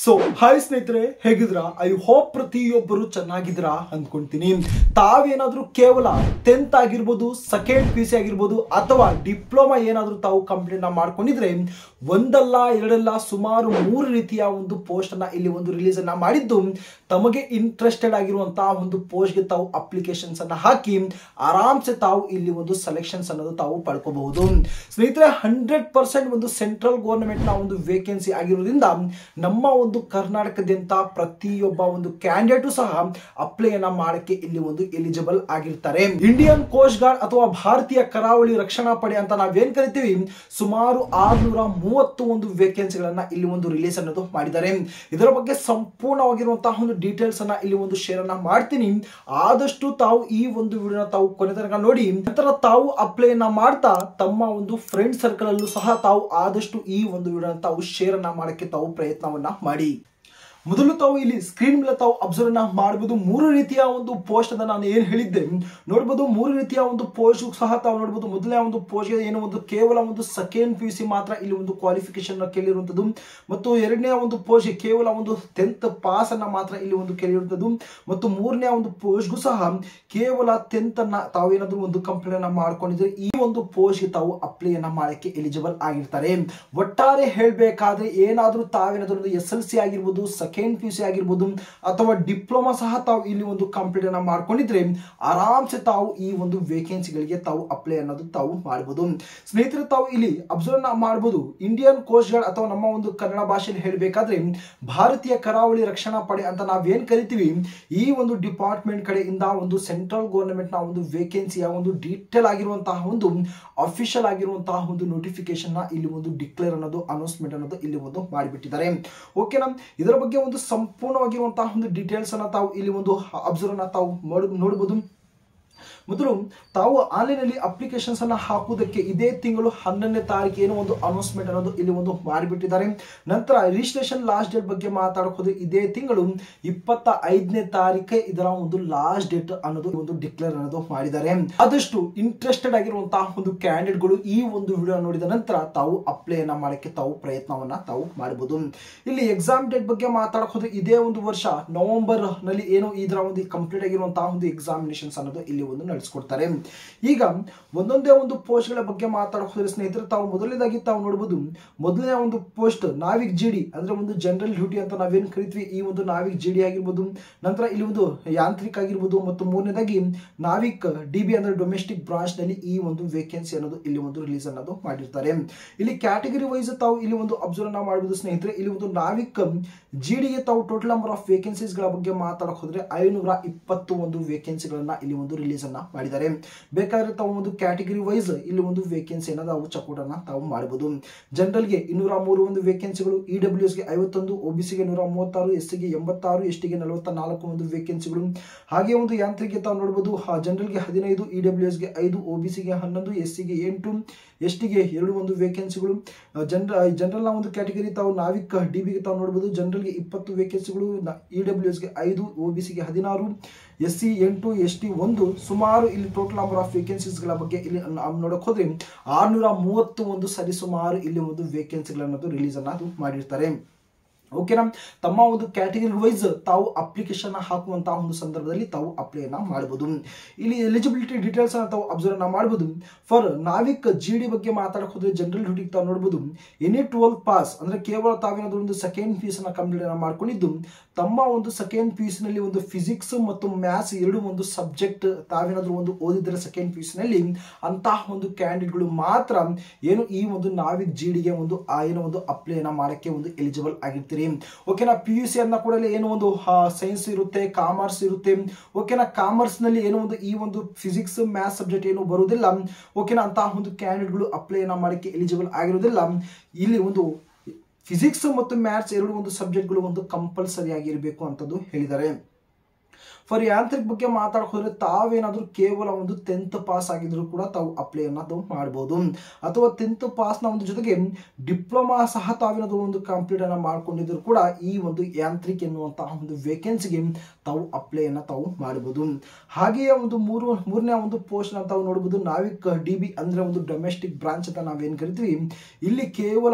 So hi ಸ್ನೇಹಿತರೆ, ಹೇಗಿದ್ರಾ? I hope ಪ್ರತಿಯೊಬ್ಬರು ಚೆನ್ನಾಗಿದ್ರಾ ಅಂದ್ಕೊಂತೀನಿ. ತಾವೇನಾದ್ರೂ ಕೇವಲ 10th ಆಗಿರ್ಬೋದು, ಸೆಕೆಂಡ್ PUC ಆಗಿರ್ಬೋದು ಅಥವಾ ಡಿಪ್ಲೊಮಾ ಏನಾದ್ರೂ ತಾವು ಕಂಪ್ಲೀಟ್ ಮಾಡ್ಕೊಂಡಿದ್ರೆ ಒಂದಲ್ಲ ಎರಡಲ್ಲ ಸುಮಾರು 3 ರೀತಿಯ ಒಂದು ಪೋಸ್ಟ್ ಅನ್ನ ಇಲ್ಲಿ ಒಂದು ರಿಲೀಸ್ ಅನ್ನ ಮಾಡಿದ್ದು, ತಮಗೆ ಇಂಟ್ರೆಸ್ಟೆಡ್ ಆಗಿರುವಂತಹ ಒಂದು ಪೋಸ್ಟ್ ಗೆ ತಾವು ಅಪ್ಲಿಕೇಶನ್ಸ್ ಅನ್ನ ಹಾಕಿ ಆರಾಮ್ಸೆ ತಾವು ಇಲ್ಲಿ ಒಂದು ಸೆಲೆಕ್ಷನ್ಸ್ ಅನ್ನೋದು ತಾವು ಪಡ್ಕೋಬಹುದು. ಸ್ನೇಹಿತರೆ, 100% ಒಂದು ಸೆಂಟ್ರಲ್ ಗವರ್ನಮೆಂಟ್ ನ ಒಂದು ವೇಕೆನ್ಸಿ ಆಗಿರೋದ್ರಿಂದ ನಮ್ಮ ಒಂದು ಕರ್ನಾಟಕದಿಂದ ಪ್ರತಿಯೊಬ್ಬ ಒಂದು ಕ್ಯಾಂಡಿಡೇಟ್ ಸಹ ಅಪ್ಲೈ ಅನ್ನ ಮಾಡಕ್ಕೆ ಇಲ್ಲಿ ಒಂದು ಎಲಿಜಿಬಲ್ ಆಗಿರ್ತಾರೆ. ಇಂಡಿಯನ್ ಕೋಸ್ಟ್ ಗಾರ್ಡ್ ಅಥವಾ ಭಾರತೀಯ ಕರಾವಳಿ ರಕ್ಷಣಾ ಪಡೆ ಅಂತ ನಾವೇನ್ ಕರಿತೀವಿ, ಸುಮಾರು 630 ಒಂದು ವೇಕೆನ್ಸಿಗಳನ್ನ ಇಲ್ಲಿ ಒಂದು ರಿಲೀಸ್ ಅನ್ನೋದು ಮಾಡಿದ್ದಾರೆ. ಇದರ ಬಗ್ಗೆ ಸಂಪೂರ್ಣವಾಗಿರುವಂತಹ ಒಂದು ಡೀಟೇಲ್ಸ್ ಅನ್ನ ಇಲ್ಲಿ ಒಂದು ಶೇರ್ ಅನ್ನ ಮಾಡ್ತೀನಿ. ಆದಷ್ಟು ತಾವು ಈ ಒಂದು ವಿಡಿಯೋನ ತಾವು ಕೊನೆ ತನಕ ನೋಡಿ, ನಂತರ ತಾವು ಅಪ್ಲೈ ಅನ್ನ ಮಾಡ್ತಾ ತಮ್ಮ ಒಂದು ಫ್ರೆಂಡ್ ಸರ್ಕಲ್ ಅಲ್ಲೂ ಸಹ ತಾವು ಆದಷ್ಟು ಈ ಒಂದು ವಿಡಿಯೋನ ತಾವು ಶೇರ್ ಅನ್ನ ಮಾಡಕ್ಕೆ ತಾವು ಪ್ರಯತ್ನವನ್ನ ಮಾಡಿ. ಮೊದಲು ತಾವು ಇಲ್ಲಿ ಸ್ಕ್ರೀನ್ ಮೇಲೆ ತಾವು ಅಬ್ಸರ್ವ್ ಮಾಡಬಹುದು. 3 ರೀತಿಯ ಒಂದು ಪೋಸ್ಟ್ ಅನ್ನ ನಾನು ಏನ್ ಹೇಳಿದ್ದೆ ನೋಡಬಹುದು. 3 ರೀತಿಯ ಒಂದು ಪೋಸ್ಟ್ ಸಹ ತಾವು ನೋಡಬಹುದು. ಮೊದಲನೇ ಒಂದು ಪೋಸ್ಟ್ ಏನು ಒಂದು ಕೇವಲ ಒಂದು ಸೆಕೆಂಡ್ PUC ಮಾತ್ರ ಇಲ್ಲಿ ಒಂದು ಕ್ವಾಲಿಫಿಕೇಶನ್ ಕೇಳಿರುವಂತದ್ದು, ಮತ್ತು ಎರಡನೇ ಒಂದು ಪೋಸ್ಟ್ ಕೇವಲ ಒಂದು 10th ಪಾಸ್ ಅನ್ನ ಮಾತ್ರ ಇಲ್ಲಿ ಒಂದು ಕೇಳಿರುವಂತದ್ದು, ಮತ್ತು ಮೂರನೇ ಒಂದು ಪೋಸ್ಟ್ಗೂ ಸಹ ಕೇವಲ 10th ಅನ್ನ ತಾವೇನಾದ್ರೂ ಒಂದು ಕಂಪ್ಲೀಟ್ ಅನ್ನ ಮಾಡ್ಕೊಂಡಿದ್ರೆ ಈ ಒಂದು ಪೋಸ್ಟ್ ಗೆ ತಾವು ಅಪ್ಲೈ ಅನ್ನ ಮಾಡಕ್ಕೆ ಎಲಿಜಿಬಲ್ ಆಗಿರ್ತಾರೆ. ಒಟ್ಟಾರೆ ಹೇಳ್ಬೇಕಾದ್ರೆ ಏನಾದ್ರೂ ತಾವೇನಾದ್ರೂ ಒಂದು SLC ಆಗಿರ್ಬೋದು, ಸೆಕೆಂಡ್ PUC ಆಗಿರ್ಬೋದು ಅಥವಾ ಡಿಪ್ಲೊಮಾ ಸಹ ತಾವು ಇಲ್ಲಿ ಒಂದು ಕಂಪ್ಲೀಟ್ ಅನ್ನ ಮಾಡ್ಕೊಂಡಿದ್ರೆ ಆರಾಮ್ಸೆ ತಾವು ಈ ಒಂದು ವೇಕೆನ್ಸಿಗಳಿಗೆ ತಾವು ಅಪ್ಲೈ ಅನ್ನೋದು ತಾವು ಮಾಡಬಹುದು. ಸ್ನೇಹಿತರೆ, ತಾವು ಇಲ್ಲಿ ಅಬ್ಸರ್ವ್ ಮಾಡಬಹುದು. ಇಂಡಿಯನ್ ಕೋಸ್ಟ್ ಗಾರ್ಡ್ ಅಥವಾ ನಮ್ಮ ಒಂದು ಕನ್ನಡ ಭಾಷೆಯಲ್ಲಿ ಹೇಳಬೇಕಾದ್ರೆ ಭಾರತೀಯ ಕರಾವಳಿ ರಕ್ಷಣಾ ಪಡೆ ಅಂತ ನಾವೇನ್ ಕರಿತೀವಿ, ಈ ಒಂದು ಡಿಪಾರ್ಟ್ಮೆಂಟ್ ಕಡೆಯಿಂದ ಒಂದು ಸೆಂಟ್ರಲ್ ಗವರ್ನಮೆಂಟ್ ನ ಒಂದು ವೇಕೆನ್ಸಿಯ ಒಂದು ಡೀಟೇಲ್ ಆಗಿರುವಂತಹ ಒಂದು ಅಫಿಷಿಯಲ್ ಆಗಿರುವಂತಹ ಒಂದು ನೋಟಿಫಿಕೇಶನ್ ನ ಇಲ್ಲಿ ಒಂದು ಡಿಕ್ಲೇರ್ ಅನ್ನೋದು ಅನೌನ್ಸ್ಮೆಂಟ್ ಅನ್ನೋದು ಇಲ್ಲಿ ಒಂದು ಮಾಡಿಬಿಟ್ಟಿದ್ದಾರೆ. ಓಕೆನಾ, ಇದರ ಬಗ್ಗೆ ಒಂದು ಸಂಪೂರ್ಣವಾಗಿರುವಂತಹ ಒಂದು ಡೀಟೇಲ್ಸ್ ಅನ್ನ ತಾವು ಇಲ್ಲಿ ಒಂದು ಅಬ್ಸರ್ವ್ ಅನ್ನ ತಾವು ನೋಡಬಹುದು. ಮೊದಲು ತಾವು ಆನ್ಲೈನ್ ಅಲ್ಲಿ ಅಪ್ಲಿಕೇಶನ್ಸ್ ಅನ್ನ ಹಾಕುವುದಕ್ಕೆ ಇದೇ ತಿಂಗಳು 11ನೇ ತಾರೀಕು ಏನೋ ಒಂದು ಅನೌನ್ಸ್ಮೆಂಟ್ ಅನ್ನೋದು ಇಲ್ಲಿ ಒಂದು ಮಾಡಿಬಿಟ್ಟಿದ್ದಾರೆ. ನಂತರ ರಿಜಿಸ್ಟ್ರೇಷನ್ ಲಾಸ್ಟ್ ಡೇಟ್ ಬಗ್ಗೆ ಮಾತಾಡೋದು ಇದೇ ತಿಂಗಳು 25ನೇ ತಾರೀಕೆ ಇದರ ಒಂದು ಲಾಸ್ಟ್ ಡೇಟ್ ಅನ್ನೋದು ಒಂದು ಡಿಕ್ಲೇರ್ ಅನ್ನೋದು ಮಾಡಿದ್ದಾರೆ. ಆದಷ್ಟು ಇಂಟ್ರೆಸ್ಟೆಡ್ ಆಗಿರುವಂತಹ ಒಂದು ಕ್ಯಾಂಡಿಡೇಟ್ ಗಳು ಈ ಒಂದು ವಿಡಿಯೋ ನೋಡಿದ ನಂತರ ತಾವು ಅಪ್ಲೈ ಅನ್ನ ಮಾಡಕ್ಕೆ ತಾವು ಪ್ರಯತ್ನವನ್ನ ತಾವು ಮಾಡಬಹುದು. ಇಲ್ಲಿ ಎಕ್ಸಾಮ್ ಡೇಟ್ ಬಗ್ಗೆ ಮಾತಾಡೋದು ಇದೇ ಒಂದು ವರ್ಷ ನವೆಂಬರ್ ನಲ್ಲಿ ಏನೋ ಇದರ ಒಂದು ಕಂಪ್ಲೀಟ್ ಆಗಿರುವಂತಹ ಒಂದು ಎಕ್ಸಾಮಿನೇಷನ್ಸ್ ಅನ್ನೋದು ಇಲ್ಲಿ ಒಂದು ನಡೆಸಿಕೊಡ್ತಾರೆ. ಈಗ ಒಂದೊಂದೇ ಒಂದು ಪೋಸ್ಟ್ ಗಳ ಬಗ್ಗೆ ಮಾತಾಡೋದ್ರೆ ಸ್ನೇಹಿತರೆ, ತಾವು ಮೊದಲನೇದಾಗಿ ತಾವು ನೋಡಬಹುದು. ಮೊದಲನೇ ಒಂದು ಪೋಸ್ಟ್ ನಾವಿಕ್ GD ಅಂದ್ರೆ ಒಂದು ಜನರಲ್ ಡ್ಯೂಟಿ ಅಂತ ನಾವೇನ್ ಕರಿತೀವಿ, ಈ ಒಂದು ನಾವಿಕ್ GD ಆಗಿರ್ಬೋದು. ನಂತರ ಇಲ್ಲಿ ಒಂದು ಯಾಂತ್ರಿಕ ಆಗಿರ್ಬೋದು, ಮತ್ತು ಮೂರನೇದಾಗಿ ನಾವಿಕ್ DB ಅಂದ್ರೆ ಡೊಮೆಸ್ಟಿಕ್ ಬ್ರಾಂಚ್ ನಲ್ಲಿ ಈ ಒಂದು ವೇಕೆನ್ಸಿ ಅನ್ನೋದು ಇಲ್ಲಿ ಒಂದು ರಿಲೀಸ್ ಅನ್ನೋದು ಮಾಡಿರ್ತಾರೆ. ಇಲ್ಲಿ ಕ್ಯಾಟಗರಿ ವೈಸ್ ತಾವು ಇಲ್ಲಿ ಒಂದು ಅಬ್ಸರ್ವ್ ಮಾಡಬಹುದು ಸ್ನೇಹಿತರೆ. ಇಲ್ಲಿ ಒಂದು ನಾವಿಕ್ GD ಗೆ ತಾವು ಟೋಟಲ್ ನಂಬರ್ ಆಫ್ ವೇಕೆನ್ಸೀಸ್ ಗಳ ಬಗ್ಗೆ ಮಾತಾಡಕ್ ಹೋದ್ರೆ 520 ಒಂದು ವೇಕೆನ್ಸಿಗಳನ್ನ ಇಲ್ಲಿ ಒಂದು ರಿಲೀಸ್ ಅನ್ನ ಮಾಡಿದ್ದಾರೆ. ಬೇಕಾದ್ರೆ ತಾವು ಒಂದು ಕ್ಯಾಟಗರಿ ವೈಸ್ ಇಲ್ಲಿ ಒಂದು ವೇಕೆನ್ಸಿ ನಾವು ಚೆಕ್ಔಟ್ ಅನ್ನ ತಾವು ಮಾಡಬಹುದು. ಜನರಲ್ ಗೆ 203 ಒಂದು ವೇಕೆನ್ಸಿಗಳು, EWS ಗೆ 51, OBC ಗೆ 136, SC ಗೆ 86, ST ಗೆ 44 ಒಂದು ವೇಕೆನ್ಸಿಗಳು. ಹಾಗೆ ಒಂದು ಯಾಂತ್ರಿಕ ತಾವು ನೋಡಬಹುದು. ಜನರಲ್ ಗೆ 15, EWS ಗೆ 5, OBC ಗೆ 11, SC ಗೆ 8, ST ಗೆ 2 ಒಂದು ವೇಕೆನ್ಸಿಗಳು. ಜನರಲ್ ನ ಒಂದು ಕ್ಯಾಟಗರಿ ತಾವು ನಾವಿಕ್ DB ಗೆ ತಾವು ನೋಡಬಹುದು. ಜನರಲ್ ಗೆ 20 ವೇಕೆನ್ಸಿಗಳು, EWS ಗೆ 5, OBC ಗೆ 16, SC 8, ST 1. ಸುಮಾರು ಇಲ್ಲಿ ಟೋಟಲ್ ನಂಬರ್ ಆಫ್ ವೇಕೆನ್ಸೀಸ್ ಗಳ ಬಗ್ಗೆ ಇಲ್ಲಿ ನೋಡಕ್ ಹೋದ್ರೆ 630 ಒಂದು ಸರಿಸುಮಾರು ಇಲ್ಲಿ ಒಂದು ವೇಕೆನ್ಸಿಗಳನ್ನದು ರಿಲೀಸ್ ಅನ್ನ ಮಾಡಿರ್ತಾರೆ. ಓಕೆನಾ, ತಮ್ಮ ಒಂದು ಕ್ಯಾಟಗರಿ ವೈಸ್ ತಾವು ಅಪ್ಲಿಕೇಶನ್ ಹಾಕುವಂತಹ ಒಂದು ಸಂದರ್ಭದಲ್ಲಿ ತಾವು ಅಪ್ಲೈ ಅನ್ನ ಮಾಡಬಹುದು. ಇಲ್ಲಿ ಎಲಿಜಿಬಿಲಿಟಿ ಡೀಟೇಲ್ಸ್ ಅನ್ನ ತಾವು ಅಬ್ಸರ್ವ್ ಮಾಡಬಹುದು. ಫಾರ್ ನಾವಿಕ್ GD ಬಗ್ಗೆ ಮಾತಾಡಕ್ ಹೋದ್ರೆ ಜನರಲ್ ಡ್ಯೂಟಿ ತಾವು ನೋಡಬಹುದು. ಎನಿ 12 ಪಾಸ್ ಅಂದ್ರೆ ಕೇವಲ ತಾವೇನಾದ್ರೂ ಒಂದು ಸೆಕೆಂಡ್ PUC ಅನ್ನ ಕಂಪ್ಲೀಟ್ ಅನ್ನ ಮಾಡ್ಕೊಂಡಿದ್ದು, ತಮ್ಮ ಒಂದು ಸೆಕೆಂಡ್ PUC ನಲ್ಲಿ ಒಂದು ಫಿಸಿಕ್ಸ್ ಮತ್ತು ಮ್ಯಾಥ್ಸ್ 2 ಒಂದು ಸಬ್ಜೆಕ್ಟ್ ತಾವೇನಾದ್ರೂ ಒಂದು ಓದಿದ್ರೆ ಸೆಕೆಂಡ್ PUC ನಲ್ಲಿ ಅಂತಹ ಒಂದು ಕ್ಯಾಂಡಿಡೇಟ್ ಗಳು ಮಾತ್ರ ಏನು ಈ ಒಂದು ನಾವಿಕ್ GD ಗೆ ಒಂದು ಏನೋ ಒಂದು ಅಪ್ಲೈ ಅನ್ನ ಮಾಡಕ್ಕೆ ಒಂದು ಎಲಿಜಿಬಲ್ ಆಗಿರ್ತೀರಿ. ಓಕೆನಾ, PUC ಅನ್ನ ಕೂಡ ಏನೋ ಒಂದು ಸೈನ್ಸ್ ಇರುತ್ತೆ, ಕಾಮರ್ಸ್ ಇರುತ್ತೆ. ಓಕೆನಾ, ಕಾಮರ್ಸ್ ನಲ್ಲಿ ಏನೋ ಒಂದು ಈ ಒಂದು ಫಿಸಿಕ್ಸ್ ಮ್ಯಾಥ್ಸ್ ಸಬ್ಜೆಕ್ಟ್ ಏನು ಬರುವುದಿಲ್ಲ. ಓಕೆನಾ, ಅಂತಹ ಒಂದು ಕ್ಯಾಂಡಿಡೇಟ್ ಗಳು ಅಪ್ಲೈ ಅನ್ನ ಮಾಡಕ್ಕೆ ಎಲಿಜಿಬಲ್ ಆಗಿರೋದಿಲ್ಲ. ಇಲ್ಲಿ ಒಂದು ಫಿಸಿಕ್ಸ್ ಮತ್ತು ಮ್ಯಾಥ್ಸ್ 2 ಒಂದು ಸಬ್ಜೆಕ್ಟ್ ಗಳು ಒಂದು ಕಂಪಲ್ಸರಿ ಆಗಿರಬೇಕು ಅಂತದ್ದು ಹೇಳಿದ್ದಾರೆ. ಫಾರ್ ಯಾಂತ್ರಿಕ್ ಬಗ್ಗೆ ಮಾತಾಡಕ್ ಹೋದ್ರೆ ತಾವೇನಾದ್ರೂ ಕೇವಲ ಒಂದು 10th ಪಾಸ್ ಆಗಿದ್ರು ಕೂಡ ತಾವು ಅಪ್ಲೈ ಅನ್ನೋದು ಮಾಡಬಹುದು, ಅಥವಾ 10th ಪಾಸ್ ನ ಒಂದು ಜೊತೆಗೆ ಡಿಪ್ಲೊಮಾ ಸಹ ತಾವೇನಾದ್ರೂ ಒಂದು ಕಂಪ್ಲೀಟ್ ಅನ್ನ ಮಾಡ್ಕೊಂಡಿದ್ರು ಕೂಡ ಈ ಒಂದು ಯಾಂತ್ರಿಕ್ ಎನ್ನುವಂತಹ ಒಂದು ವೇಕೆನ್ಸಿಗೆ ತಾವು ಅಪ್ಲೈ ಅನ್ನ ತಾವು ಮಾಡಬಹುದು. ಹಾಗೆಯೇ ಒಂದು ಮೂರನೇ ಒಂದು ಪೋಸ್ಟ್ ನ ತಾವು ನೋಡಬಹುದು, ನಾವಿಕ್ DB ಅಂದ್ರೆ ಒಂದು ಡೊಮೆಸ್ಟಿಕ್ ಬ್ರಾಂಚ್ ಅಂತ ನಾವೇನ್ ಕರಿತೀವಿ. ಇಲ್ಲಿ ಕೇವಲ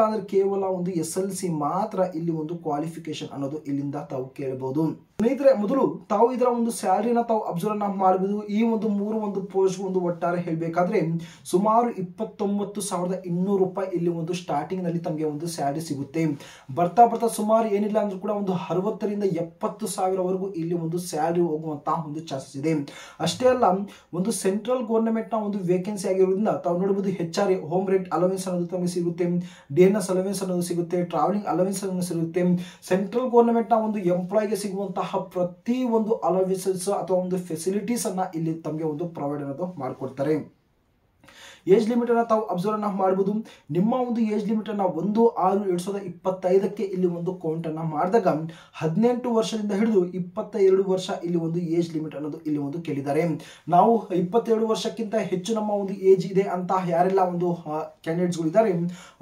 ಒಂದು SLC ಮಾತ್ರ ಇಲ್ಲಿ ಒಂದು ಕ್ವಾಲಿಫಿಕೇಶನ್ ಅನ್ನೋದು ಇಲ್ಲಿಂದ ತಾವು ಕೇಳಬಹುದು. ಸ್ನೇಹಿತರೆ, ಮೊದಲು ತಾವು ಇದರ ಒಂದು ಸ್ಯಾಲರಿನ ತಾವು ಅಬ್ಸರ್ವ್ ಮಾಡಬಹುದು. ಈ ಒಂದು ಒಂದು ಪೋಸ್ಟ್ ಒಂದು ಒಟ್ಟಾರೆ ಹೇಳಬೇಕಾದ್ರೆ ಸುಮಾರು 29,200 ರೂಪಾಯಿ ಇಲ್ಲಿ ಒಂದು ಸ್ಟಾರ್ಟಿಂಗ್ ನಲ್ಲಿ ತಮಗೆ ಒಂದು ಸ್ಯಾಲರಿ ಸಿಗುತ್ತೆ. ಬರ್ತಾ ಸುಮಾರು ಏನಿಲ್ಲ ಅಂದ್ರೂ ಕೂಡ ಒಂದು 60,000 ರಿಂದ 70,000 ವರೆಗೂ ಇಲ್ಲಿ ಒಂದು ಸ್ಯಾಲರಿ ಹೋಗುವಂತಹ ಒಂದು ಚಾನ್ಸಸ್ ಇದೆ. ಅಷ್ಟೇ ಅಲ್ಲ, ಒಂದು ಸೆಂಟ್ರಲ್ ಗವರ್ನಮೆಂಟ್ ನ ಒಂದು ವೇಕೆನ್ಸಿ ಆಗಿರೋದ್ರಿಂದ ತಾವು ನೋಡಬಹುದು HRA ಹೋಮ್ ರೆಂಟ್ ಅಲವೆನ್ಸ್ ಅನ್ನೋದು ತಮಗೆ ಸಿಗುತ್ತೆ, DNS ಅಲವೆನ್ಸ್ ಅನ್ನೋದು ಸಿಗುತ್ತೆ, ಟ್ರಾವೆಲಿಂಗ್ ಅಲವೆನ್ಸ್ ಅನ್ನೋದು ಸಿಗುತ್ತೆ. ಸೆಂಟ್ರಲ್ ಗವರ್ನಮೆಂಟ್ ನ ಒಂದು ಎಂಪ್ಲಾಯ್ಗೆ ಸಿಗುವಂತಹ ಪ್ರತಿ ಒಂದು ಅಲವೆನ್ಸಸ್ ಅಥವಾ ಒಂದು ಫೆಸಿಲಿಟೀಸ್ ಅನ್ನ ಇಲ್ಲಿ ತಮಗೆ ಒಂದು ಪ್ರೊವೈಡ್ ಅನ್ನೋದು ಮಾಡಿಕೊಡ್ತಾರೆ. ಏಜ್ ಲಿಮಿಟ್ ಅನ್ನ ತಾವು ಅಬ್ಸರ್ವ್ ಮಾಡಬಹುದು. ನಿಮ್ಮ ಒಂದು ಏಜ್ ಲಿಮಿಟ್ ಅನ್ನ 1/6/2025 ಇಲ್ಲಿ ಒಂದು ಕೌಂಟ್ ಅನ್ನ ಮಾಡಿದಾಗ 18 ವರ್ಷದಿಂದ ಹಿಡಿದು 22 ವರ್ಷ ಇಲ್ಲಿ ಒಂದು ಏಜ್ ಲಿಮಿಟ್ ಅನ್ನೋದು ಇಲ್ಲಿ ಒಂದು ಕೇಳಿದ್ದಾರೆ. ನಾವು 22 ವರ್ಷಕ್ಕಿಂತ ಹೆಚ್ಚು ನಮ್ಮ ಒಂದು ಏಜ್ ಇದೆ ಅಂತ ಯಾರೆಲ್ಲ ಒಂದು ಕ್ಯಾಂಡಿಡೇಟ್ಸ್ ಗಳು ಇದ್ದಾರೆ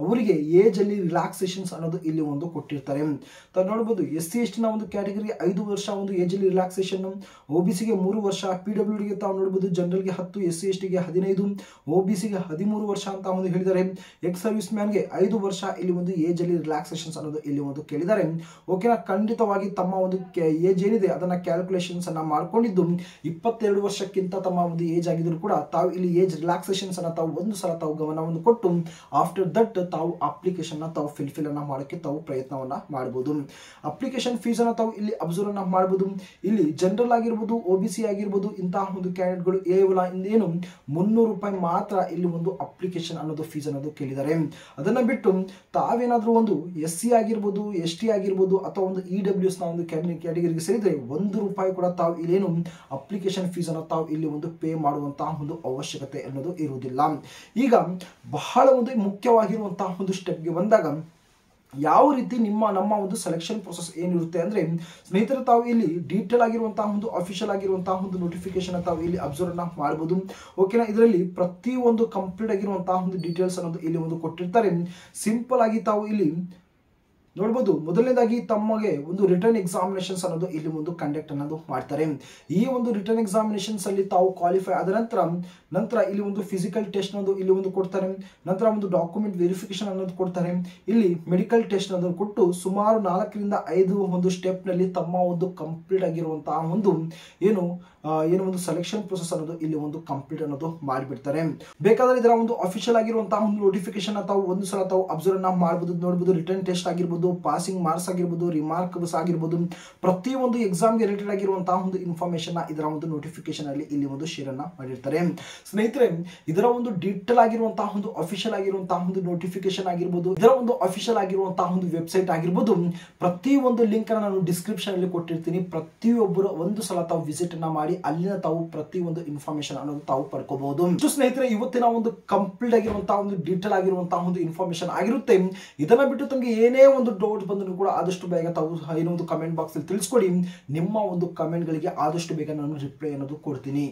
ಅವರಿಗೆ ಏಜ್ ಅಲ್ಲಿ ರಿಲ್ಯಾಕ್ಸೇಷನ್ಸ್ ಅನ್ನೋದು ಇಲ್ಲಿ ಒಂದು ಕೊಟ್ಟಿರ್ತಾರೆ. ತಾವು ನೋಡಬಹುದು, SC ST ನ ಒಂದು ಕ್ಯಾಟಗರಿಗೆ 5 ವರ್ಷ ಒಂದು ಏಜ್ ಅಲ್ಲಿ ರಿಲ್ಯಾಕ್ಸೇಷನ್, OBC ಗೆ 3 ವರ್ಷ, PWD ಗೆ ತಾವು ನೋಡಬಹುದು ಜನರಲ್ ಗೆ 10, SC ST ಗೆ 15, OBC 13 ವರ್ಷ ಅಂತ ಒಂದು ಹೇಳಿದ್ದಾರೆ. ಎಕ್ಸ್ ಸರ್ವಿಸ್ ಮ್ಯಾನ್ ಗೆ 5 ವರ್ಷ ಇಲ್ಲಿ ಒಂದು ಏಜ್ ಅಲ್ಲಿ ರಿಲ್ಯಾಕ್ಸೇಷನ್ಸ್ ಅನ್ನೋದು ಇಲ್ಲಿ ಒಂದು ಕೇಳಿದ್ದಾರೆ. ಓಕೆನಾ, ಖಂಡಿತವಾಗಿ ತಮ್ಮ ಒಂದು ಏಜ್ ಏನಿದೆ ಅದನ್ನ ಕ್ಯಾಲ್ಕುಲೇಷನ್ಸ್ ಅನ್ನ ಮಾಡ್ಕೊಂಡಿದ್ದು 22 ವರ್ಷಕ್ಕಿಂತ ತಮ್ಮ ಒಂದು ಏಜ್ ಆಗಿದ್ರು ಕೂಡ ತಾವು ಇಲ್ಲಿ ಏಜ್ ರಿಲ್ಯಾಕ್ಸೇಷನ್ಸ್ ಅನ್ನ ತಾವು ಒಂದು ಸಲ ತಾವು ಗಮನವನ್ನು ಕೊಟ್ಟು ಆಫ್ಟರ್ ದಟ್ ತಾವು ಅಪ್ಲಿಕೇಶನ್ ನ ತಾವು ಫಿಲ್ ಅನ್ನ ಮಾಡೋಕೆ ತಾವು ಪ್ರಯತ್ನವನ್ನ ಮಾಡಬಹುದು. ಅಪ್ಲಿಕೇಶನ್ ಫೀಸ್ ಅನ್ನ ತಾವು ಇಲ್ಲಿ ಅಬ್ಸರ್ವ್ ಅನ್ನ ಮಾಡಬಹುದು. ಇಲ್ಲಿ ಜನರಲ್ ಆಗಿರ್ಬೋದು, OBC ಆಗಿರ್ಬೋದು, ಇಂತಹ ಒಂದು ಕ್ಯಾಂಡಿಡೇಟ್ ಗಳು ಕೇವಲ ಏನು 300 ರೂಪಾಯಿ ಮಾತ್ರ ಇಲ್ಲಿ ಒಂದು ಅಪ್ಲಿಕೇಶನ್ ಅನ್ನೋದು ಫೀಸ್ ಅನ್ನೋದು ಕೇಳಿದ್ದಾರೆ. ಅದನ್ನ ಬಿಟ್ಟು ತಾವೇನಾದ್ರೂ ಒಂದು SC ಆಗಿರ್ಬೋದು, ST ಆಗಿರ್ಬೋದು ಅಥವಾ ಒಂದು EWS ನ ಒಂದು ಕ್ಯಾಟಗರಿಗೆ ಸೇರಿದ್ರೆ 1 ರೂಪಾಯಿ ಕೂಡ ತಾವು ಇಲ್ಲೇನು ಅಪ್ಲಿಕೇಶನ್ ಫೀಸ್ ಅನ್ನು ತಾವು ಇಲ್ಲಿ ಒಂದು ಪೇ ಮಾಡುವಂತಹ ಒಂದು ಅವಶ್ಯಕತೆ ಅನ್ನೋದು ಇರುವುದಿಲ್ಲ. ಈಗ ಬಹಳ ಒಂದು ಮುಖ್ಯವಾಗಿರುವಂತಹ ಒಂದು ಸ್ಟೆಪ್ಗೆ ಬಂದಾಗ ಯಾವ ರೀತಿ ನಮ್ಮ ಒಂದು ಸೆಲೆಕ್ಷನ್ ಪ್ರೊಸೆಸ್ ಏನಿರುತ್ತೆ ಅಂದ್ರೆ ಸ್ನೇಹಿತರೆ, ತಾವು ಇಲ್ಲಿ ಡೀಟೇಲ್ ಆಗಿರುವಂತಹ ಒಂದು ಅಫಿಷಿಯಲ್ ಆಗಿರುವಂತಹ ಒಂದು ನೋಟಿಫಿಕೇಶನ್ ತಾವು ಇಲ್ಲಿ ಅಬ್ಸರ್ವ್ ಮಾಡಬಹುದು. ಓಕೆನಾ, ಇದರಲ್ಲಿ ಪ್ರತಿ ಒಂದು ಕಂಪ್ಲೀಟ್ ಆಗಿರುವಂತಹ ಒಂದು ಡೀಟೇಲ್ಸ್ ಅನ್ನೋದು ಇಲ್ಲಿ ಒಂದು ಕೊಟ್ಟಿರ್ತಾರೆ. ಸಿಂಪಲ್ ಆಗಿ ತಾವು ಇಲ್ಲಿ ನೋಡಬಹುದು. ಮೊದಲನೇದಾಗಿ ತಮಗೆ ಒಂದು ರಿಟರ್ನ್ ಎಕ್ಸಾಮಿನೇಷನ್ಸ್ ಅನ್ನೋದು ಇಲ್ಲಿ ಒಂದು ಕಂಡಕ್ಟ್ ಅನ್ನೋದು ಮಾಡ್ತಾರೆ. ಈ ಒಂದು ರಿಟರ್ನ್ ಎಕ್ಸಾಮಿನೇಷನ್ಸ್ ಅಲ್ಲಿ ತಾವು ಕ್ವಾಲಿಫೈ ಆದ ನಂತರ ಇಲ್ಲಿ ಒಂದು ಫಿಸಿಕಲ್ ಟೆಸ್ಟ್ ಅನ್ನೋದು ಇಲ್ಲಿ ಒಂದು ಕೊಡ್ತಾರೆ. ನಂತರ ಒಂದು ಡಾಕ್ಯುಮೆಂಟ್ ವೆರಿಫಿಕೇಶನ್ ಅನ್ನೋದು ಕೊಡ್ತಾರೆ. ಇಲ್ಲಿ ಮೆಡಿಕಲ್ ಟೆಸ್ಟ್ ಅನ್ನೋದು ಕೊಟ್ಟು ಸುಮಾರು 4 ರಿಂದ 5 ಒಂದು ಸ್ಟೆಪ್ ನಲ್ಲಿ ತಮ್ಮ ಒಂದು ಕಂಪ್ಲೀಟ್ ಆಗಿರುವಂತಹ ಒಂದು ಏನು ಒಂದು ಸೆಲೆಕ್ಷನ್ ಪ್ರೊಸೆಸ್ ಅನ್ನೋದು ಇಲ್ಲಿ ಒಂದು ಕಂಪ್ಲೀಟ್ ಅನ್ನೋದು ಮಾಡಿಬಿಡ್ತಾರೆ. ಬೇಕಾದ್ರೆ ಇದರ ಒಂದು ಅಫಿಷಿಯಲ್ ಆಗಿರುವಂತಹ ಒಂದು ನೋಟಿಫಿಕೇಶನ್ ತಾವು ಒಂದು ಸಲ ತಾವು ಅಬ್ಸರ್ವ್ ಮಾಡಬಹುದು. ನೋಡಬಹುದು, ರಿಟರ್ನ್ ಟೆಸ್ಟ್ ಆಗಿರ್ಬೋದು, ಪಾಸಿಂಗ್ ಮಾರ್ಕ್ಸ್ ಆಗಿರ್ಬೋದು, ರಿಮಾರ್ಕ್ಸ್ ಆಗಿರ್ಬೋದು, ಪ್ರತಿ ಒಂದು ಎಕ್ಸಾಮ್ಗೆ ರಿಲೇಟೆಡ್ ಆಗಿರುವಂತಹ ಒಂದು ಇನ್ಫಾರ್ಮೇಶನ್ ಇದರ ಒಂದು ನೋಟಿಫಿಕೇಶನ್ ಅಲ್ಲಿ ಇಲ್ಲಿ ಒಂದು ಶೇರ್ ಅನ್ನ ಮಾಡಿರ್ತಾರೆ. ಸ್ನೇಹಿತರೆ, ಇದರ ಒಂದು ಡೀಟೇಲ್ ಆಗಿರುವಂತಹ ಒಂದು ಅಫಿಷಿಯಲ್ ಆಗಿರುವಂತಹ ಒಂದು ನೋಟಿಫಿಕೇಶನ್ ಆಗಿರ್ಬೋದು, ಇದರ ಒಂದು ಅಫಿಷಿಯಲ್ ಆಗಿರುವಂತಹ ಒಂದು ವೆಬ್ಸೈಟ್ ಆಗಿರ್ಬೋದು, ಪ್ರತಿ ಒಂದು ಲಿಂಕ್ ಅನ್ನು ನಾನು ಡಿಸ್ಕ್ರಿಪ್ಷನ್ ಅಲ್ಲಿ ಕೊಟ್ಟಿರ್ತೀನಿ. ಪ್ರತಿಯೊಬ್ಬರು ಒಂದು ಸಲ ತಾವು ವಿಸಿಟ್ ಅನ್ನ ಮಾಡಿ ಅಲ್ಲಿನ ತಾವು ಪ್ರತಿ ಒಂದು ಇನ್ಫಾರ್ಮೇಶನ್ ಅನ್ನೋದು ತಾವು ಪಡ್ಕೋಬಹುದು. ಸ್ನೇಹಿತರೆ, ಇವತ್ತಿನ ಒಂದು ಕಂಪ್ಲೀಟ್ ಆಗಿರುವಂತಹ ಒಂದು ಡೀಟೇಲ್ ಆಗಿರುವಂತಹ ಒಂದು ಇನ್ಫಾರ್ಮೇಶನ್ ಆಗಿರುತ್ತೆ. ಇದನ್ನ ಬಿಟ್ಟು ತಮಗೆ ಏನೇ ಒಂದು ಡೌಟ್ ಬಂದರೂ ಕೂಡ ಆದಷ್ಟು ಬೇಗ ತಾವು ಏನೋ ಒಂದು ಕಮೆಂಟ್ ಬಾಕ್ಸ್ ಅಲ್ಲಿ ತಿಳಿಸ್ಕೊಡಿ. ನಿಮ್ಮ ಒಂದು ಕಮೆಂಟ್ ಗಳಿಗೆ ಆದಷ್ಟು ಬೇಗ ನಾನು ರಿಪ್ಲೈ ಅನ್ನೋದು ಕೊಡ್ತೀನಿ.